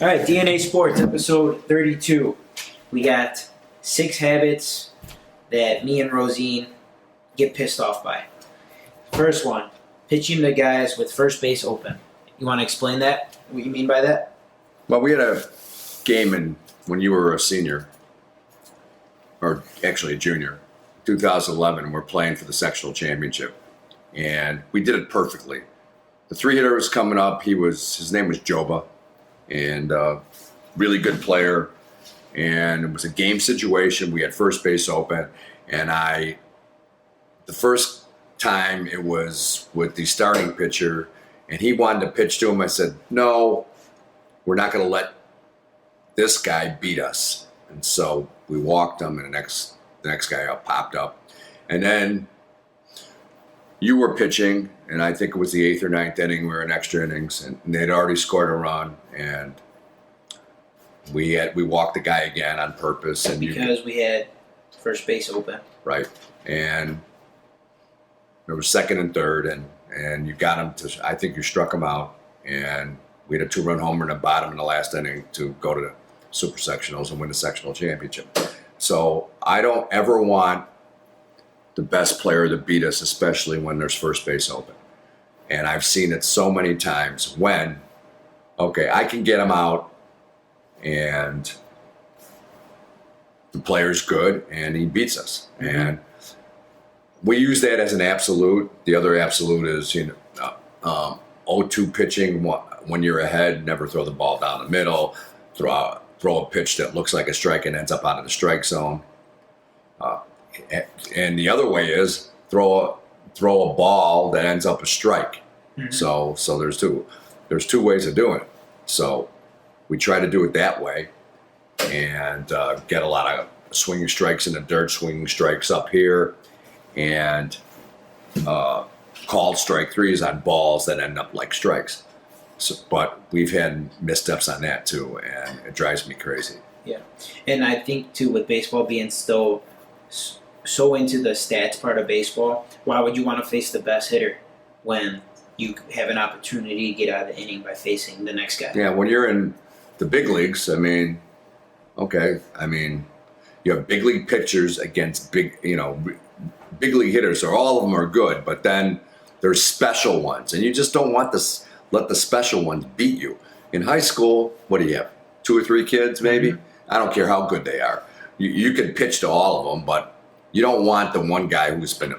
All right, DNA Sports, episode 32. We got 6 habits that me and Rosine get pissed off by. First one, pitching to guys with first base open. You want to explain that? What you mean by that? Well, we had a game when you were a senior, or actually a junior, 2011. We're playing for the sectional championship, and we did it perfectly. The 3-hitter was coming up. His name was Joba, and really good player. And it was a game situation. We had first base open, and the first time it was with the starting pitcher, and he wanted to pitch to him. I said, no, we're not going to let this guy beat us. And so we walked him, and the next guy up popped up. And then you were pitching, and I think it was the 8th or 9th inning. We were in extra innings, and they'd already scored a run, and we walked the guy again on purpose. And because we had first base open. Right. And there was second and third, and you got him to, I think you struck him out, and we had a 2-run homer in the bottom in the last inning to go to the super sectionals and win the sectional championship. So I don't ever want the best player to beat us, especially when there's first base open. And I've seen it so many times when, okay, I can get him out and the player's good and he beats us. Mm-hmm. And we use that as an absolute. The other absolute is, 0-2 pitching when you're ahead, never throw the ball down the middle, throw a pitch that looks like a strike and ends up out of the strike zone. And the other way is throw a ball that ends up a strike. Mm-hmm. So there's two ways of doing it. So we try to do it that way and get a lot of swinging strikes in the dirt, swinging strikes up here, and called strike threes on balls that end up like strikes. So, but we've had missteps on that too, and it drives me crazy. Yeah, and I think too with baseball being so into the stats part of baseball, why would you want to face the best hitter when you have an opportunity to get out of the inning by facing the next guy? Yeah, when you're in the big leagues, you have big league pitchers against big league hitters, or all of them are good, but then there's special ones, and you just don't want let the special ones beat you. In high school, what do you have? 2 or 3 kids, maybe? Mm-hmm. I don't care how good they are. You can pitch to all of them, but you don't want the one guy he's been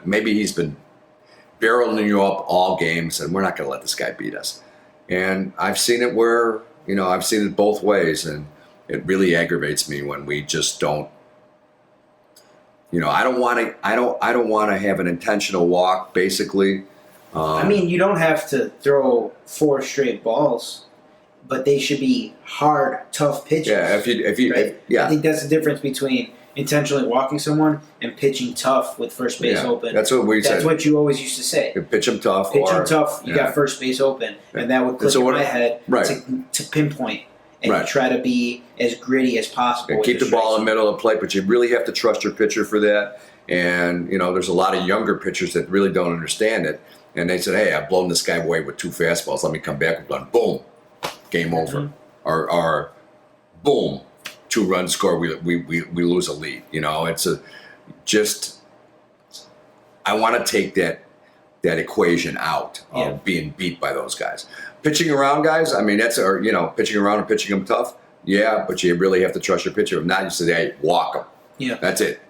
barreling you up all games, and we're not going to let this guy beat us. And I've seen it where, I've seen it both ways, and it really aggravates me when we just don't. I don't want to have an intentional walk, basically. You don't have to throw 4 straight balls, but they should be hard, tough pitches. Yeah, if you right? yeah. I think that's the difference between intentionally walking someone and pitching tough with first base open. That's what we said. That's what you always used to say. You pitch them tough. You got first base open, and that would click in my head to pinpoint and try to be as gritty as possible. And keep the ball in the middle of the plate, but you really have to trust your pitcher for that. And there's a lot of younger pitchers that really don't understand it. And they said, "Hey, I've blown this guy away with 2 fastballs. Let me come back with one. Boom, game over." Mm-hmm. Or boom, 2-run score. We lose a lead. It's I want to take that equation out of being beat by those guys. Pitching around guys, pitching around and pitching them tough. Yeah, but you really have to trust your pitcher. If not, you say, "Hey, walk them." Yeah, that's it.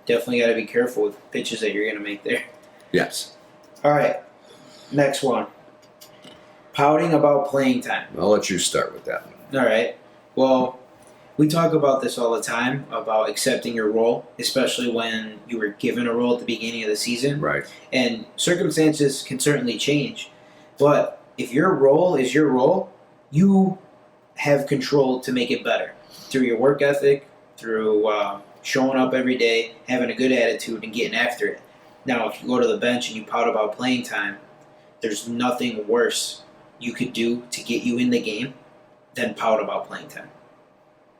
Definitely got to be careful with pitches that you're going to make there. Yes. All right. Next one. Pouting about playing time. I'll let you start with that one. All right. Well, we talk about this all the time, about accepting your role, especially when you were given a role at the beginning of the season. Right. And circumstances can certainly change. But if your role is your role, you have control to make it better through your work ethic, through showing up every day, having a good attitude, and getting after it. Now, if you go to the bench and you pout about playing time, there's nothing worse you could do to get you in the game than pout about playing time.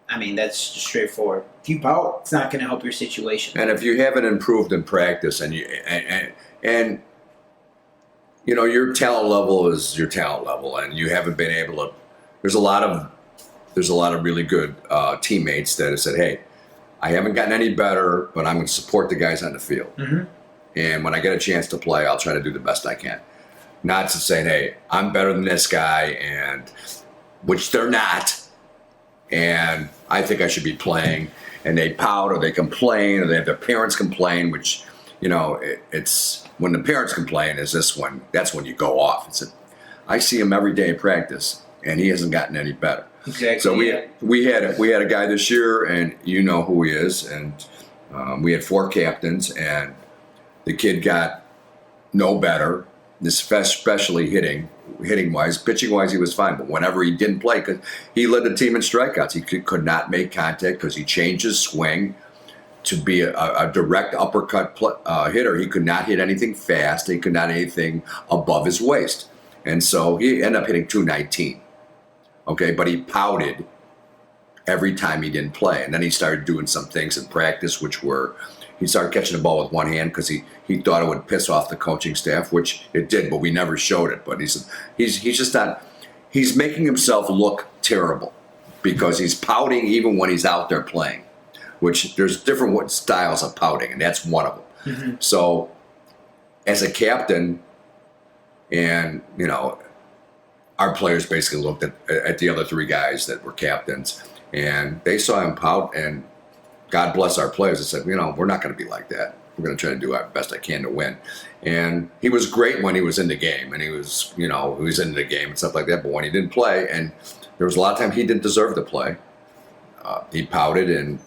That's just straightforward. If you pout, it's not going to help your situation. And if you haven't improved in practice, and your talent level is your talent level, and you haven't been able to there's a lot of really good teammates that have said, hey, I haven't gotten any better, but I'm going to support the guys on the field. Mm-hmm. And when I get a chance to play, I'll try to do the best I can. Not to say, hey, I'm better than this guy, and which they're not. And I think I should be playing. And they pout or they complain or they have their parents complain, which, it's when the parents complain that's when you go off. I see him every day in practice, and he hasn't gotten any better. Exactly. So we had a guy this year, and you know who he is, and we had 4 captains, and the kid got no better, especially hitting wise. Pitching wise, he was fine, but whenever he didn't play, because he led the team in strikeouts, he could not make contact because he changed his swing to be a direct uppercut hitter. He could not hit anything fast. He could not hit anything above his waist, and so he ended up hitting 219. Okay, but he pouted every time he didn't play. And then he started doing some things in practice, which were, he started catching the ball with one hand because he thought it would piss off the coaching staff, which it did, but we never showed it. But he's just not, he's making himself look terrible because he's pouting even when he's out there playing, which there's different styles of pouting, and that's one of them. Mm-hmm. So as a captain, and, our players basically looked at the other 3 guys that were captains, and they saw him pout, and God bless our players. They said, we're not going to be like that. We're going to try to do our best I can to win. And he was great when he was in the game, and he was in the game and stuff like that. But when he didn't play, and there was a lot of time he didn't deserve to play, he pouted and,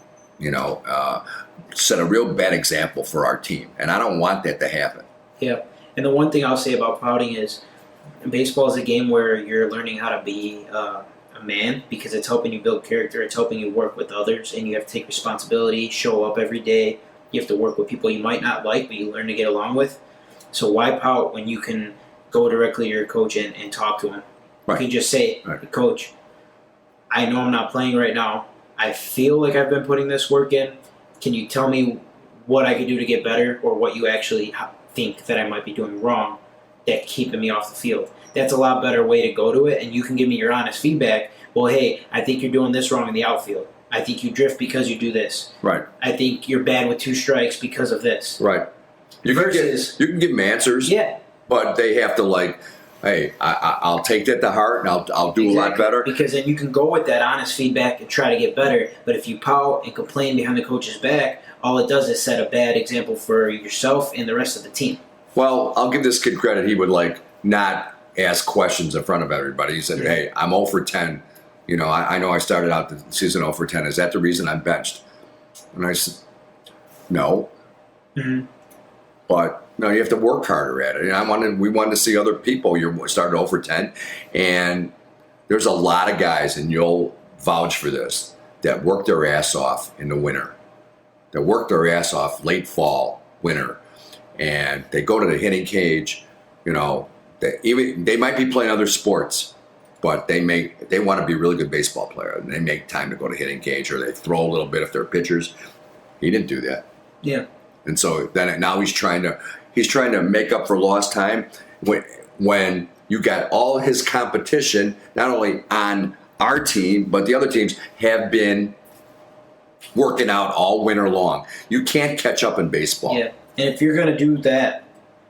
set a real bad example for our team. And I don't want that to happen. Yeah. And the one thing I'll say about pouting is, baseball is a game where you're learning how to be a man, because it's helping you build character, it's helping you work with others, and you have to take responsibility, show up every day. You have to work with people you might not like, but you learn to get along with. So why pout when you can go directly to your coach and talk to him? Right. You can just say, right, Coach, I know I'm not playing right now. I feel like I've been putting this work in. Can you tell me what I could do to get better, or what you actually think that I might be doing wrong that keeping me off the field? That's a lot better way to go to it, and you can give me your honest feedback. Well, hey, I think you're doing this wrong in the outfield. I think you drift because you do this. Right. I think you're bad with 2 strikes because of this. Right. You can give them answers. Yeah. But they have to hey, I'll take that to heart, and I'll do exactly. A lot better. Because then you can go with that honest feedback and try to get better. But if you pout and complain behind the coach's back, all it does is set a bad example for yourself and the rest of the team. Well, I'll give this kid credit. He would not ask questions in front of everybody. He said, hey, I'm 0 for 10. I know I started out the season 0 for 10. Is that the reason I'm benched? And I said, no. Mm-hmm. But no, you have to work harder at it. And we wanted to see other people. You started 0 for 10. And there's a lot of guys, and you'll vouch for this, that work their ass off in the winter. That work their ass off late fall, winter. And they go to the hitting cage, they might be playing other sports, but they want to be a really good baseball player, and they make time to go to hitting cage, or they throw a little bit if they're pitchers. He didn't do that. Yeah. And so then now he's trying to make up for lost time when you got all his competition, not only on our team, but the other teams have been working out all winter long. You can't catch up in baseball. Yeah. And if you're going to do that,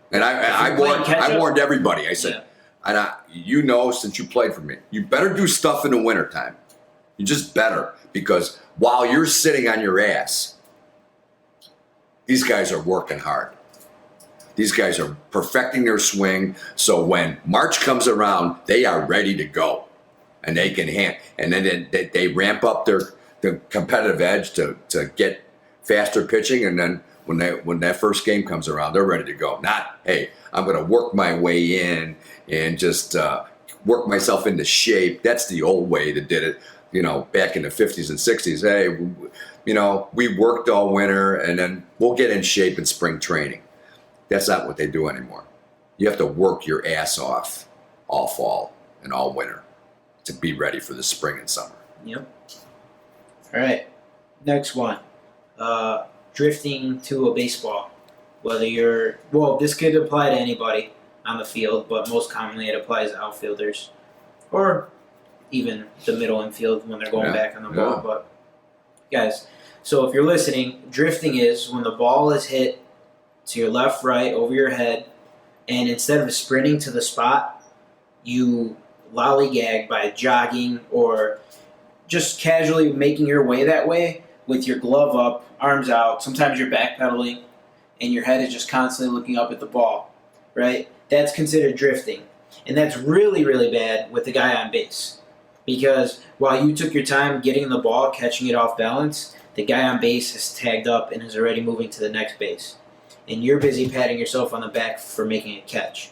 and I warned everybody. I said, since you played for me, you better do stuff in the wintertime. You just better, because while you're sitting on your ass, these guys are working hard. These guys are perfecting their swing, so when March comes around, they are ready to go, and they can and then they ramp up their competitive edge to get faster pitching, and then when that first game comes around, they're ready to go. Not, hey, I'm going to work my way in and just work myself into shape. That's the old way that did it, back in the 50s and 60s. Hey, we worked all winter, and then we'll get in shape in spring training. That's not what they do anymore. You have to work your ass off all fall and all winter to be ready for the spring and summer. Yep. All right. Next one. Drifting to a baseball. Whether this could apply to anybody on the field, but most commonly it applies to outfielders. Or even the middle infield when they're going back on the ball. Yeah. But guys, so if you're listening, drifting is when the ball is hit to your left, right, over your head, and instead of sprinting to the spot, you lollygag by jogging or just casually making your way that way with your glove up, arms out. Sometimes you're backpedaling, and your head is just constantly looking up at the ball, right? That's considered drifting. And that's really, really bad with the guy on base. Because while you took your time getting the ball, catching it off balance, the guy on base has tagged up and is already moving to the next base. And you're busy patting yourself on the back for making a catch.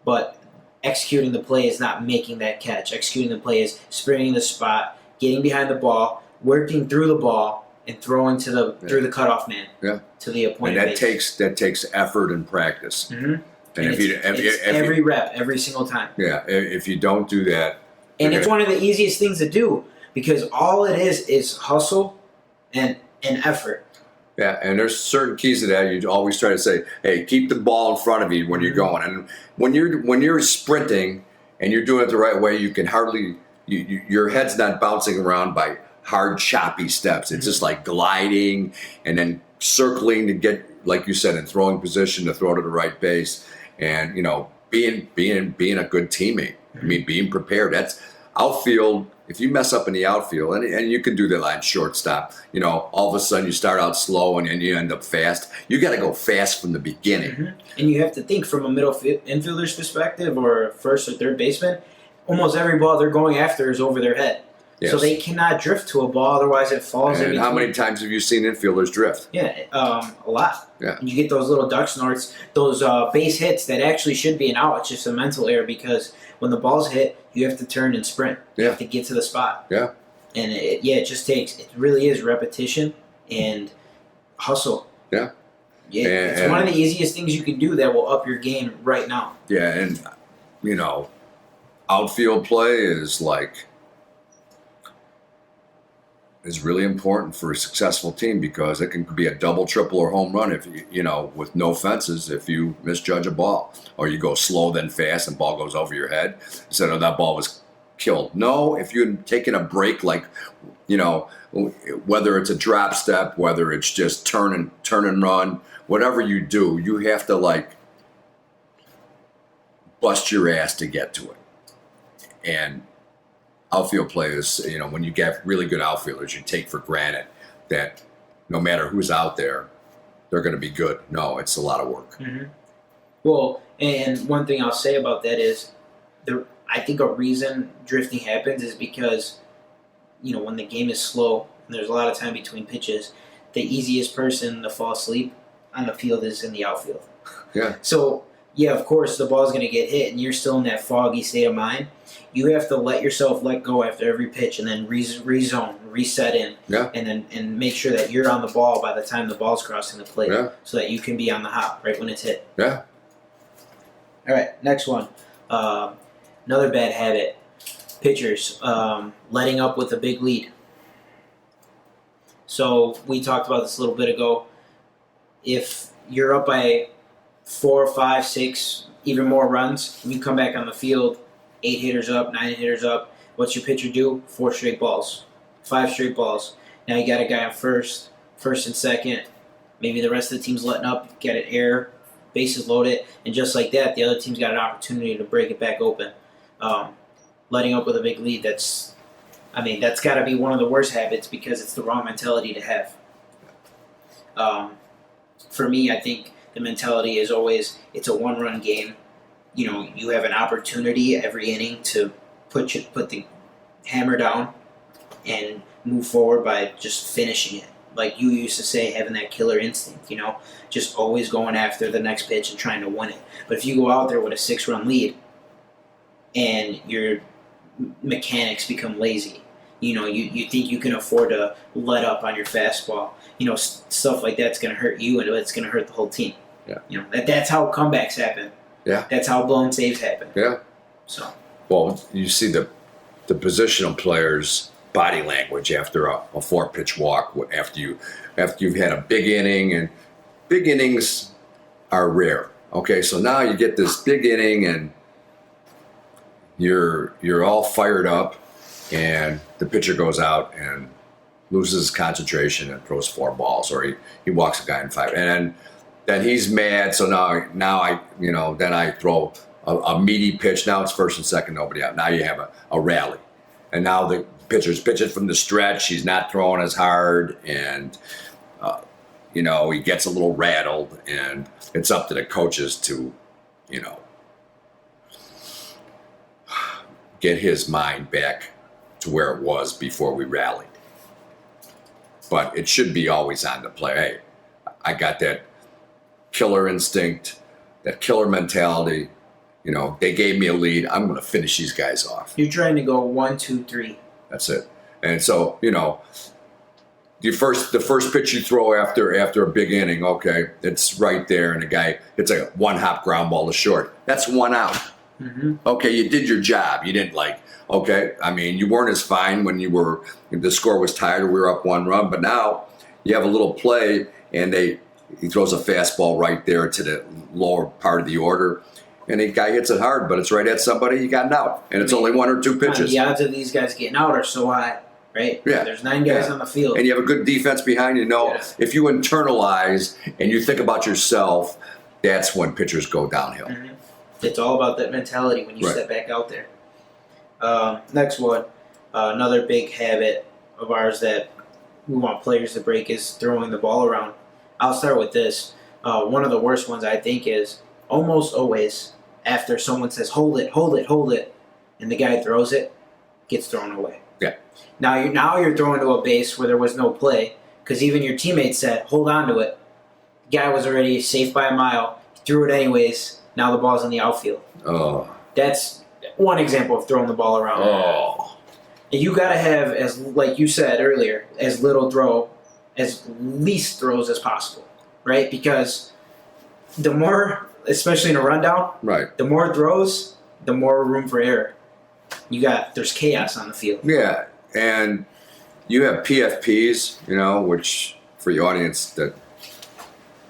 But executing the play is not making that catch. Executing the play is sprinting the spot, getting behind the ball, working through the ball, and throwing to the through the cutoff man to the appointed And base. that takes effort and practice. Mm-hmm. And it's every rep, every single time. Yeah, if you don't do that, and it's one of the easiest things to do because all it is hustle and effort. Yeah, and there's certain keys to that. You always try to say, "Hey, keep the ball in front of you when you're going." And when you're sprinting and you're doing it the right way, you can hardly your head's not bouncing around by hard, choppy steps. It's just like gliding and then circling to get, like you said, in throwing position to throw to the right base, and being a good teammate. I mean, being prepared. That's outfield. If you mess up in the outfield, and you can do that line shortstop, all of a sudden you start out slow and then you end up fast. You got to go fast from the beginning. Mm-hmm. And you have to think from a middle infielder's perspective or first or third baseman, almost every ball they're going after is over their head. Yes. So they cannot drift to a ball, otherwise it falls in And between. how many times have you seen infielders drift? Yeah, a lot. Yeah. And you get those little duck snorts, those base hits that actually should be an out. It's just a mental error because when the ball's hit, you have to turn and sprint. You have to get to the spot. Yeah. And it really is repetition and hustle. Yeah. Yeah, it's one of the easiest things you can do that will up your game right now. Yeah, and outfield play is really important for a successful team because it can be a double, triple, or home run if with no fences if you misjudge a ball or you go slow then fast and ball goes over your head instead of that ball was killed. No, if you're taking a break, whether it's a drop step, whether it's just turn and run, whatever you do, you have to bust your ass to get to it. And outfield players, when you get really good outfielders, you take for granted that no matter who's out there, they're going to be good. No, it's a lot of work. Mm-hmm. Well, and one thing I'll say about that is, I think a reason drifting happens is because, when the game is slow and there's a lot of time between pitches, the easiest person to fall asleep on the field is in the outfield. Yeah. So, yeah, of course, the ball's going to get hit and you're still in that foggy state of mind. You have to let yourself let go after every pitch and then rezone, reset in, and make sure that you're on the ball by the time the ball's crossing the plate so that you can be on the hop right when it's hit. Yeah. All right, next one. Another bad habit. Pitchers, letting up with a big lead. So we talked about this a little bit ago. If you're up by 4, 5, 6, even more runs, and you come back on the field, 8 hitters up, 9 hitters up, what's your pitcher do? 4 straight balls, 5 straight balls. Now you got a guy on first and second. Maybe the rest of the team's letting up, get an error, bases loaded, and just like that, the other team's got an opportunity to break it back open. Letting up with a big lead, that's got to be one of the worst habits because it's the wrong mentality to have. For me, I think the mentality is always it's a one-run game. You have an opportunity every inning to put the hammer down and move forward by just finishing it. Like you used to say, having that killer instinct, just always going after the next pitch and trying to win it. But if you go out there with a 6-run lead and your mechanics become lazy, you think you can afford to let up on your fastball, stuff like that's going to hurt you and it's going to hurt the whole team. Yeah. That's how comebacks happen. Yeah. That's how blown saves happen. Yeah. So. Well, you see the positional players' body language after a 4-pitch walk, after you've had a big inning, and big innings are rare. Okay, so now you get this big inning and you're all fired up, and the pitcher goes out and loses his concentration and throws 4 balls, or he walks a guy in 5, and then he's mad. So now I then I throw a meaty pitch. Now it's first and second, nobody out. Now you have a rally, and now the pitcher's pitching from the stretch. He's not throwing as hard, and he gets a little rattled, and it's up to the coaches to get his mind back to where it was before we rallied. But it should be always on the play. Hey, I got that killer instinct, that killer mentality. They gave me a lead. I'm going to finish these guys off. You're trying to go 1, 2, 3. That's it. And so, the first pitch you throw after a big inning, okay, it's right there, and the guy hits a 1-hop ground ball to short. That's 1 out. Mm-hmm. Okay, you did your job. You didn't you weren't as fine when the score was tied or we were up 1 run, but now you have a little play, and he throws a fastball right there to the lower part of the order, and the guy hits it hard, but it's right at somebody. You got an out, and it's only 1 or 2 pitches. The odds of these guys getting out are so high, right? Yeah. There's 9 guys on the field, and you have a good defense behind you. If you internalize and you think about yourself, that's when pitchers go downhill. Mm-hmm. It's all about that mentality when you step back out there. Next one, another big habit of ours that we want players to break is throwing the ball around. I'll start with this. One of the worst ones I think is almost always after someone says, hold it, and the guy throws it, gets thrown away. Yeah. Now you're throwing to a base where there was no play because even your teammate said, hold on to it. The guy was already safe by a mile. He threw it anyways. Now the ball's in the outfield. Oh. That's one example of throwing the ball around. Oh. And you got to have, as like you said earlier, as least throws as possible, right? Because the more, especially in a rundown, right, the more throws, the more room for error. There's chaos on the field. Yeah, and you have PFPs, which for the audience that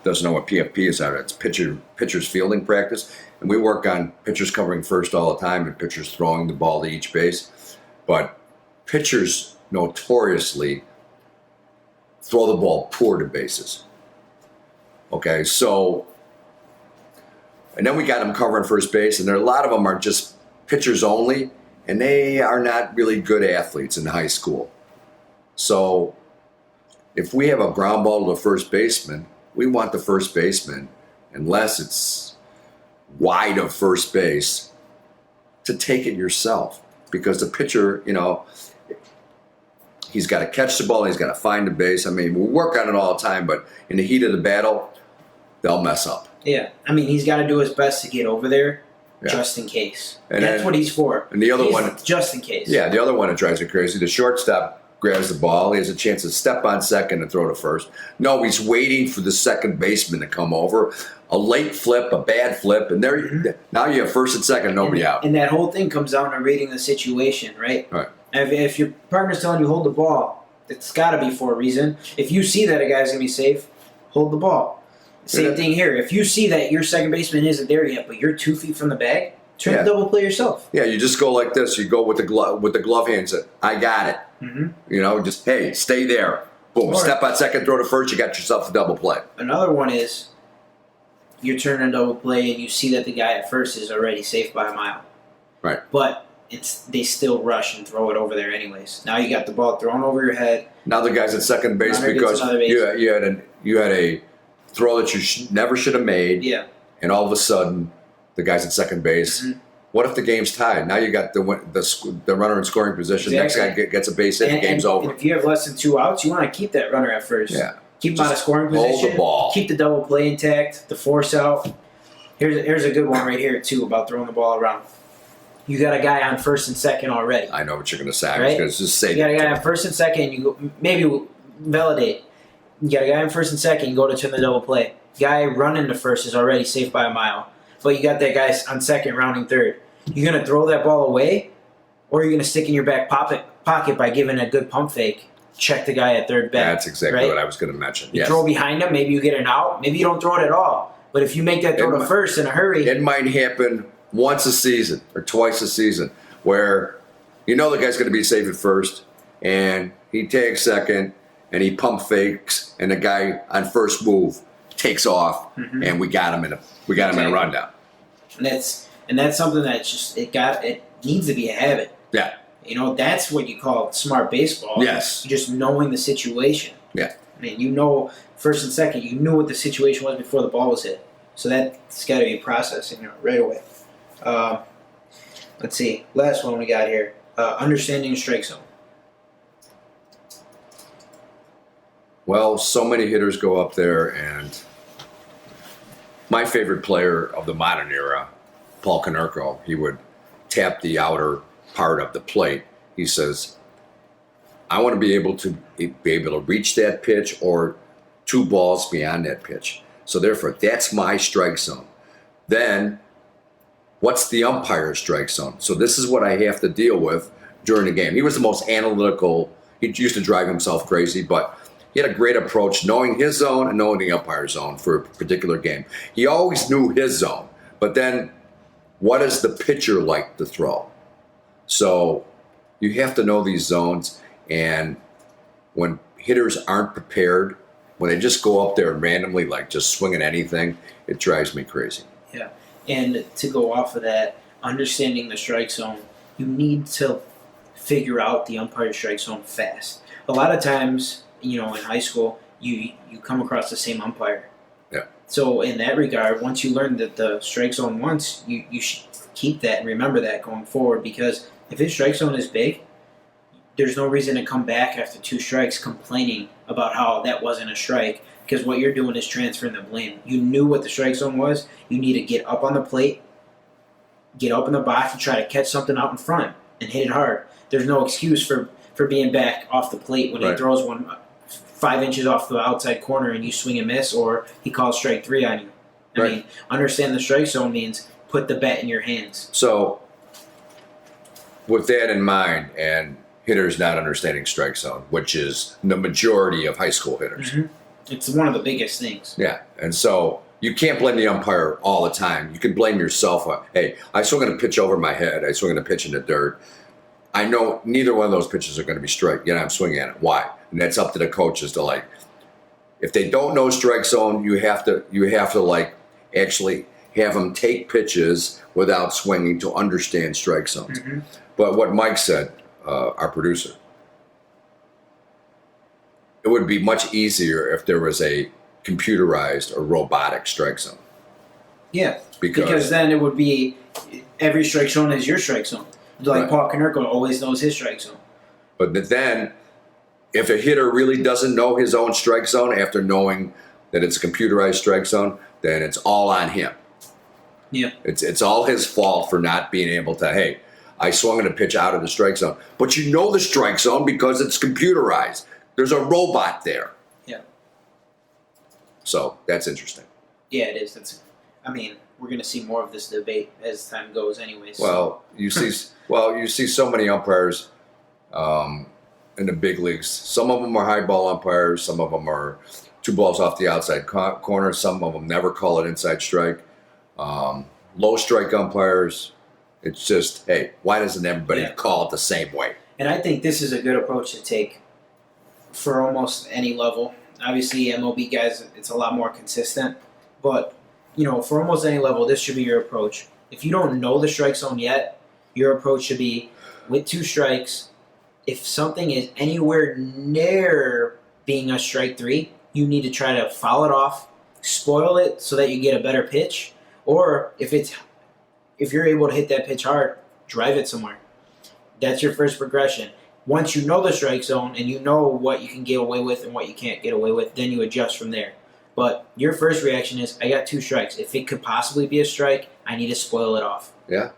doesn't know what PFPs are, it's pitcher's fielding practice. And we work on pitchers covering first all the time and pitchers throwing the ball to each base. But pitchers notoriously throw the ball poor to bases. Okay, so, and then we got them covering first base, and a lot of them are just pitchers only, and they are not really good athletes in high school. So if we have a ground ball to the first baseman, we want the first baseman, unless it's wide of first base, to take it yourself. Because the pitcher, he's got to catch the ball, he's got to find the base. I mean, we work on it all the time, but in the heat of the battle, they'll mess up. Yeah, I mean, he's got to do his best to get over there, just in case. And that's what he's for. And the other one, just in case. Yeah, the other one that drives me crazy, the shortstop grabs the ball, he has a chance to step on second and throw to first. No, he's waiting for the second baseman to come over. A late flip, a bad flip, and now you have first and second, nobody out. And that whole thing comes down to reading the situation, right? Right. If your partner's telling you hold the ball, it's got to be for a reason. If you see that a guy's going to be safe, hold the ball. Same thing here. If you see that your second baseman isn't there yet, but you're 2 feet from the bag, try to double play yourself. Yeah, you just go like this. You go with the glove hands. I got it. Mm-hmm. Just, hey, stay there. Boom, step on second, throw to first, you got yourself a double play. Another one is you're turning a double play and you see that the guy at first is already safe by a mile. Right. But they still rush and throw it over there anyways. Now you got the ball thrown over your head. Now the guy's at second base because you had a throw that you never should have made. Yeah. And all of a sudden, the guy's at second base. Mm-hmm. What if the game's tied? Now you got the runner in scoring position. Exactly. Next guy gets a base hit, the game's over. And if you have less than 2 outs, you want to keep that runner at first. Yeah. Keep him out of scoring position. Hold the ball. Keep the double play intact, the force out. Here's a good one right here, too, about throwing the ball around. You got a guy on first and second already. I know what you're going to say. Right? I was going to just say you got a guy on first and second, you go, maybe validate. You got a guy on first and second, you go to turn the double play. Guy running to first is already safe by a mile. But you got that guy on second rounding third. You're going to throw that ball away, or you're going to stick in your back pocket by giving a good pump fake. Check the guy at third back. That's exactly what I was going to mention. You throw behind him, maybe you get an out, maybe you don't throw it at all. But if you make that throw to first in a hurry. It might happen once a season or twice a season where You know the guy's going to be safe at first, and he takes second, and he pump fakes, and the guy on first move takes off, and we got him in a rundown. And that's something that's just it needs to be a habit. Yeah. You know, that's what you call smart baseball. Yes. Just knowing the situation. Yeah. I mean, you know, first and second, you knew what the situation was before the ball was hit. So that's got to be processing right away. Let's see. Last one we got here. Understanding strike zone. Well, so many hitters go up there, and my favorite player of the modern era, Paul Konerko, he would tap the outer part of the plate. He says, I want to be able to reach that pitch or 2 balls beyond that pitch. So therefore, that's my strike zone. Then, what's the umpire's strike zone? So this is what I have to deal with during the game. He was the most analytical. He used to drive himself crazy, but he had a great approach, knowing his zone and knowing the umpire's zone for a particular game. He always knew his zone, but then what does the pitcher like to throw? So you have to know these zones, and when hitters aren't prepared, when they just go up there and randomly like just swinging anything, it drives me crazy. Yeah, and to go off of that, understanding the strike zone, you need to figure out the umpire strike zone fast. A lot of times, you know, in high school, you come across the same umpire. Yeah. So in that regard, once you learn that the strike zone once, you should keep that and remember that going forward, because if his strike zone is big, there's no reason to come back after 2 strikes complaining about how that wasn't a strike, because what you're doing is transferring the blame. You knew what the strike zone was. You need to get up on the plate, get up in the box, and try to catch something out in front and hit it hard. There's no excuse for being back off the plate when he throws one 5 inches off the outside corner and you swing and miss, or he calls strike 3 on you. I mean, understand the strike zone means put the bat in your hands. So with that in mind, and hitters not understanding strike zone, which is the majority of high school hitters. It's one of the biggest things. Yeah, and so you can't blame the umpire all the time. You can blame yourself. Hey, I swung on a pitch over my head. I swung on a pitch in the dirt. I know neither one of those pitches are going to be strike. Yet I'm swinging at it. Why? And that's up to the coaches to like. If they don't know strike zone, you have to like actually have them take pitches without swinging to understand strike zones. But what Mike said, our producer, it would be much easier if there was a computerized or robotic strike zone. Yeah, because then it would be every strike zone is your strike zone. Like Paul Konerko always knows his strike zone. But then, if a hitter really doesn't know his own strike zone after knowing that it's a computerized strike zone, then it's all on him. Yeah, it's all his fault for not being able to. Hey, I swung at a pitch out of the strike zone, but you know the strike zone because it's computerized. There's a robot there. Yeah. So that's interesting. Yeah, it is. I mean, we're going to see more of this debate as time goes, anyways. Well, you see so many umpires in the big leagues. Some of them are high ball umpires. Some of them are 2 balls off the outside corner. Some of them never call it inside strike. Low strike umpires. It's just, hey, why doesn't everybody call it the same way? And I think this is a good approach to take for almost any level. Obviously, MLB guys, it's a lot more consistent. But, you know, for almost any level, this should be your approach. If you don't know the strike zone yet, your approach should be with 2 strikes. If something is anywhere near being a strike 3, you need to try to foul it off, spoil it so that you get a better pitch. Or if you're able to hit that pitch hard, drive it somewhere. That's your first progression. Once you know the strike zone and you know what you can get away with and what you can't get away with, then you adjust from there. But your first reaction is, I got 2 strikes. If it could possibly be a strike, I need to spoil it off. Yeah.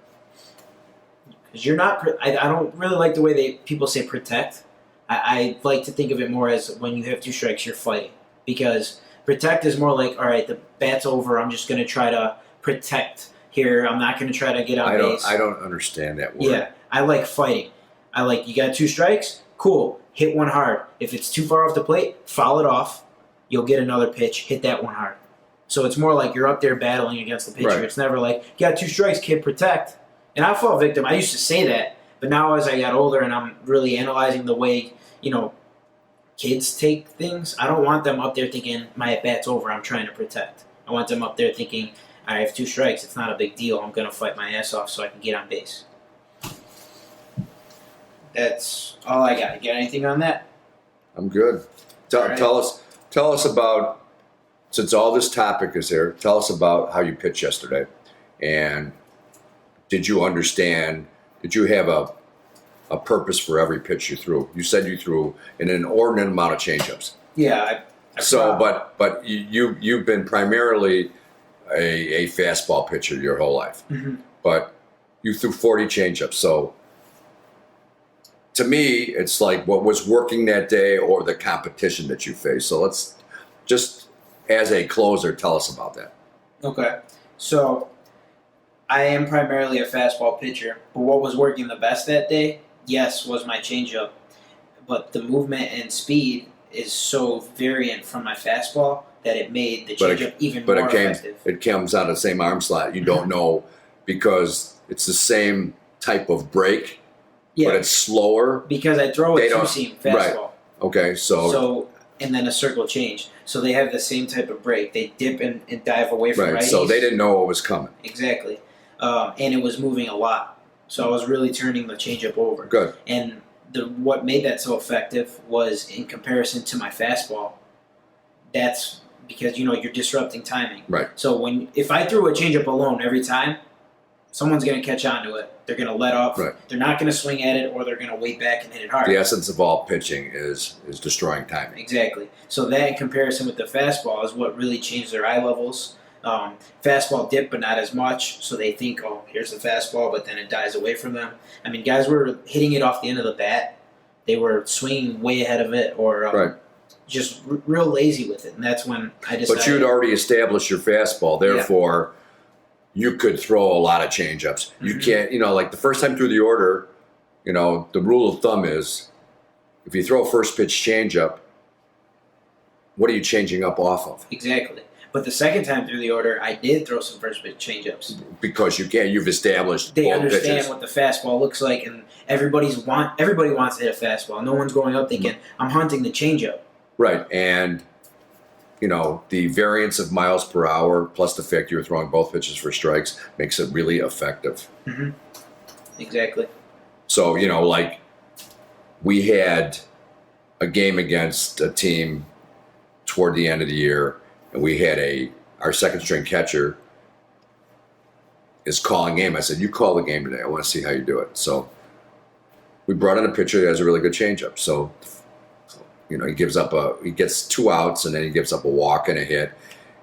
Because you're not. I don't really like the way people say protect. I like to think of it more as when you have 2 strikes, you're fighting. Because protect is more like, all right, the bat's over. I'm just going to try to protect here. I'm not going to try to get on base. I don't understand that word. Yeah, I like fighting. I like, you got 2 strikes? Cool. Hit one hard. If it's too far off the plate, foul it off. You'll get another pitch. Hit that one hard. So it's more like you're up there battling against the pitcher. Right. It's never like, you got 2 strikes, kid, protect. And I fall victim. I used to say that, But now as I got older and I'm really analyzing the way, kids take things, I don't want them up there thinking my at bat's over, I'm trying to protect. I want them up there thinking, I have 2 strikes, it's not a big deal, I'm gonna fight my ass off so I can get on base. That's all I got. You got anything on that? I'm good. Tell us about, since all this topic is here, tell us about how you pitched yesterday. And did you have a purpose for every pitch you threw? You said you threw an inordinate amount of changeups. Yeah. But you've been primarily a fastball pitcher your whole life. Mm-hmm. But you threw 40 changeups. So to me, it's like what was working that day or the competition that you faced. So let's just, as a closer, tell us about that. Okay. So I am primarily a fastball pitcher, but what was working the best that day, yes, was my changeup. But the movement and speed is so variant from my fastball that it made the changeup even more effective. It comes out of the same arm slot. You don't know because it's the same type of break, but it's slower. Because I throw a 2-seam fastball. Right. Okay, so and then a circle change. So they have the same type of break. They dip and dive away from righties. So they didn't know what was coming. Exactly. And it was moving a lot. So I was really turning the changeup over. Good. And what made that so effective was in comparison to my fastball. That's because you're disrupting timing. Right. So if I threw a changeup alone every time, someone's going to catch on to it. They're going to let off. Right. They're not going to swing at it, or they're going to wait back and hit it hard. The essence of all pitching is destroying timing. Exactly. So that in comparison with the fastball is what really changed their eye levels. Fastball dip, but not as much. So they think, oh, here's the fastball, but then it dies away from them. I mean, guys were hitting it off the end of the bat. They were swinging way ahead of it, or just real lazy with it. And that's when I decided. But you'd already established your fastball, therefore you could throw a lot of changeups. You can't, like the first time through the order, the rule of thumb is if you throw a first pitch changeup, what are you changing up off of? Exactly. But the second time through the order, I did throw some first pitch changeups. Because you've established they both understand pitches. What the fastball looks like, and everybody wants to hit a fastball. No one's going up thinking, I'm hunting the changeup. Right, and the variance of miles per hour plus the fact you're throwing both pitches for strikes makes it really effective. Mm-hmm. Exactly. So, like we had a game against a team toward the end of the year, and we had our second string catcher is calling game. I said, you call the game today. I want to see how you do it. So we brought in a pitcher that has a really good changeup. So he gets 2 outs, and then he gives up a walk and a hit.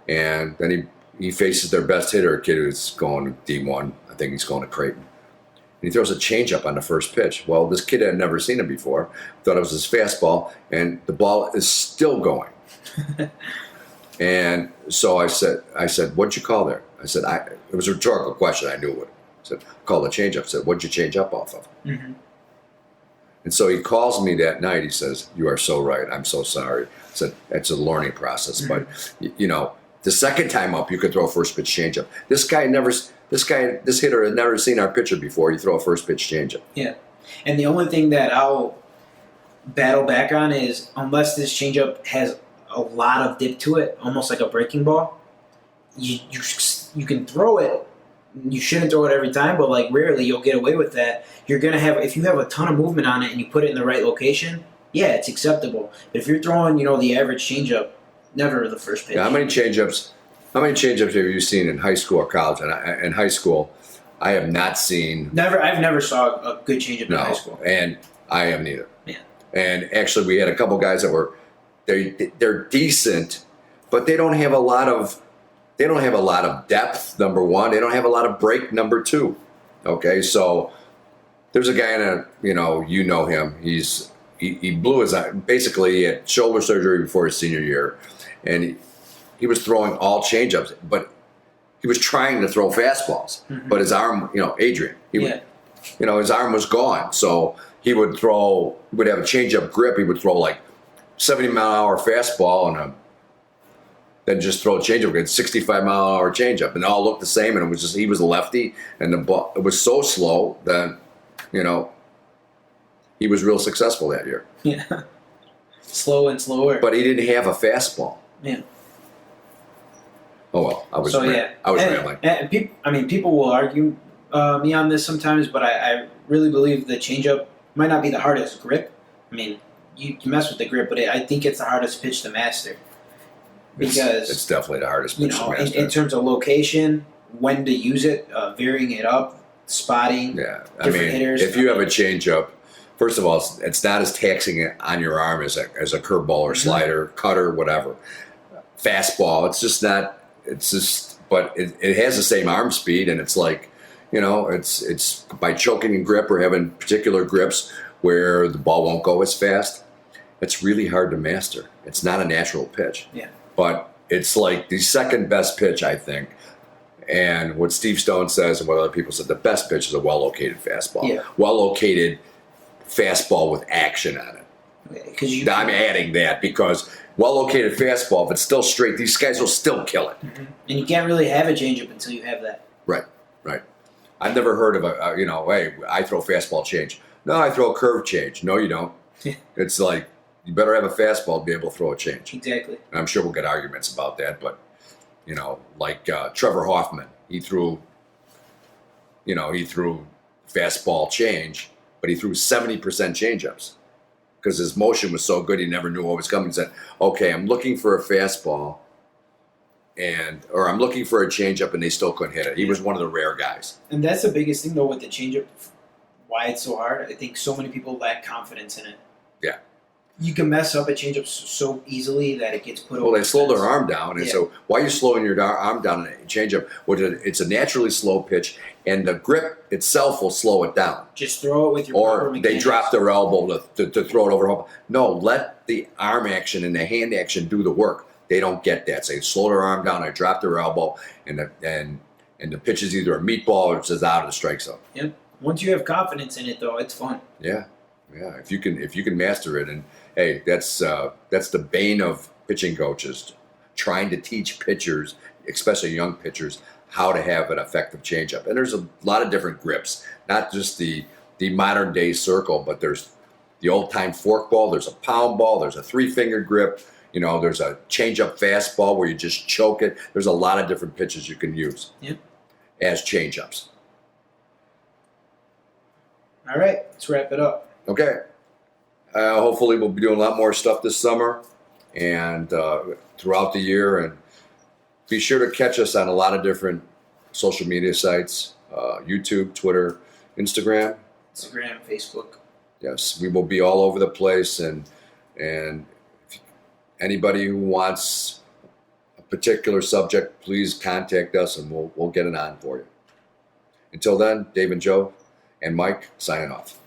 And then he faces their best hitter, a kid who's going to D1. I think he's going to Creighton. And he throws a changeup on the first pitch. Well, this kid had never seen it before. Thought it was his fastball, and the ball is still going. And so I said, what'd you call there? I said, it was a rhetorical question. I knew it. I said, call the changeup. I said, what'd you change up off of? Mm-hmm. And so he calls me that night. He says, you are so right. I'm so sorry. I said, it's a learning process. Mm-hmm. But, the second time up, you could throw a first pitch changeup. This hitter had never seen our pitcher before. You throw a first pitch changeup. Yeah. And the only thing that I'll battle back on is unless this changeup has a lot of dip to it, almost like a breaking ball, you can throw it. You shouldn't throw it every time, but like rarely you'll get away with that. You're gonna have, if you have a ton of movement on it and you put it in the right location, yeah, it's acceptable. But if you're throwing, the average changeup, never the first pitch. Yeah, how many changeups have you seen in high school or college? And in high school, I have not seen. I've never saw a good changeup in high school. And I have neither. Yeah. And actually, we had a couple guys that were they're decent, but they don't have a lot of depth. Number one, they don't have a lot of break. Number two, okay. So there's a guy in him. He blew his eye. Basically, he had shoulder surgery before his senior year, and he was throwing all changeups, but he was trying to throw fastballs. Mm-hmm. But his arm, Adrian, his arm was gone. So he would have a changeup grip. He would throw like 70-mile-an-hour fastball and then just throw a changeup against 65-mile-an-hour changeup, and it all looked the same. And it was just he was a lefty, and the ball it was so slow that he was real successful that year. Yeah. Slow and slower. But he didn't have a fastball. Yeah. Oh well, I was I was rambling. And people will argue me on this sometimes, but I really believe the changeup might not be the hardest grip. I mean, you mess with the grip, but I think it's the hardest pitch to master. Because it's definitely the hardest pitch to master. In terms of location, when to use it, varying it up, spotting. Yeah, different hitters. If you have a changeup, first of all, it's not as taxing on your arm as a curveball or slider, cutter, whatever. Fastball, it's just not. It's just, but it has the same arm speed, and it's like, it's by choking in grip or having particular grips where the ball won't go as fast. It's really hard to master. It's not a natural pitch. Yeah. But it's like the second best pitch, I think. And what Steve Stone says and what other people said, the best pitch is a well-located fastball. Yeah. Well-located fastball with action on it. I'm adding that because well-located fastball, if it's still straight, these guys will still kill it. Mm-hmm. And you can't really have a changeup until you have that. Right. I've never heard of hey, I throw fastball change. No, I throw a curve change. No, you don't. It's like, you better have a fastball to be able to throw a change. Exactly. And I'm sure we'll get arguments about that, but, like Trevor Hoffman, he threw fastball change, but he threw 70% changeups because his motion was so good he never knew what was coming. He said, okay, I'm looking for a fastball or I'm looking for a changeup, and they still couldn't hit it. He was one of the rare guys. And that's the biggest thing, though, with the changeup, why it's so hard. I think so many people lack confidence in it. Yeah. You can mess up a changeup so easily that it gets put over. Well, they slow their arm down, and so why are you slowing your arm down in a changeup? Well, it's a naturally slow pitch, and the grip itself will slow it down. Just throw it with your or they drop their elbow to throw it over. No, let the arm action and the hand action do the work. They don't get that. So they slow their arm down, they drop their elbow, and the pitch is either a meatball or it's just out of the strike zone. Yep. Once you have confidence in it, though, it's fun. Yeah. If you can master it, and hey, that's the bane of pitching coaches, trying to teach pitchers, especially young pitchers, how to have an effective changeup. And there's a lot of different grips, not just the modern day circle, but there's the old time forkball. There's a pound ball. There's a 3-finger grip. There's a changeup fastball where you just choke it. There's a lot of different pitches you can use as changeups. All right, let's wrap it up. Okay. Hopefully we'll be doing a lot more stuff this summer and throughout the year. And be sure to catch us on a lot of different social media sites, YouTube, Twitter, Instagram. Facebook. Yes, we will be all over the place. And anybody who wants a particular subject, please contact us and we'll get it on for you. Until then, Dave and Joe and Mike signing off.